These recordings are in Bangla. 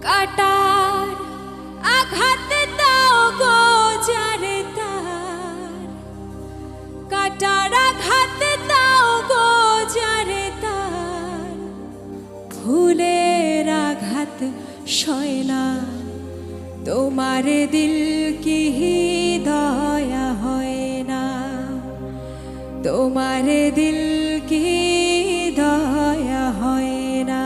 কাটার আঘাত দাও গো যারে তার, কাটার আঘাত দাও গো যারে তার, ফুলের আঘাত সয় না তোমার দিল কি দয়া হয় না, তোমার দিল কি দয়া হয় না।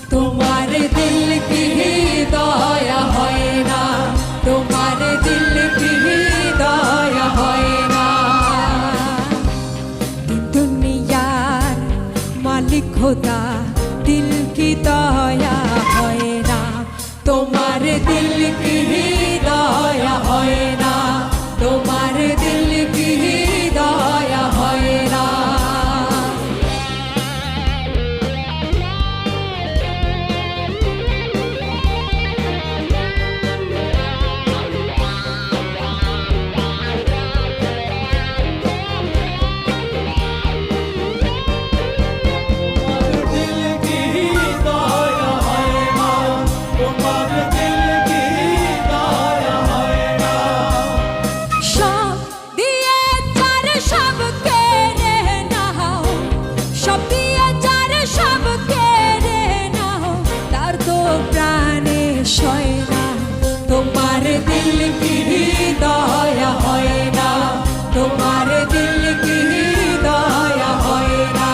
তোমার দিল কি দয়া হয় না, তোমার দিল কি দয়া হয় না। দুনিয়ার মালিক খোদা দিল কি দয়া হয় না, তোমার দিল কি দয়া হয় না, তোমার দিল কি দয়া হয় না। তোমার দিল কি দয়া হয় না, তোমার দিল কি দয়া হয় না।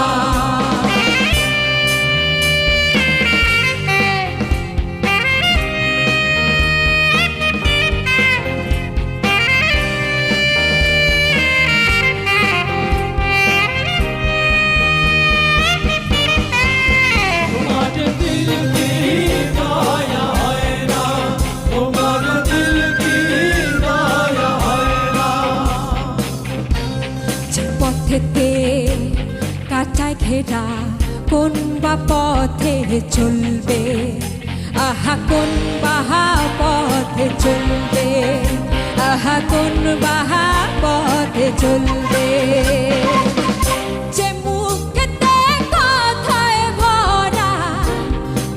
কাঁটায় ঘেরা কোন বা পথে চলবে, আহা কোন বাহা পথে চলবে, আহা কোন বাহা পথে চলবে। যে মুখেতে কথায় ভরা,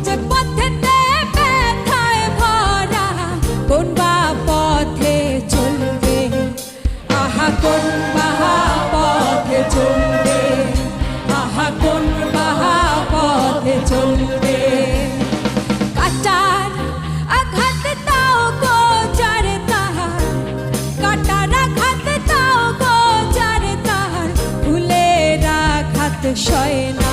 যে পথেতে ব্যথায় ভরা, কোন বা পথে চলবে, আহা কোন বাহা পথে চলবে, আহা কোন বাহা পথে চলবে। কাটার আঘাত দাও গো যারে তার, কাটার আঘাত দাও গো যারে তার, ফুলের আঘাত সয় না।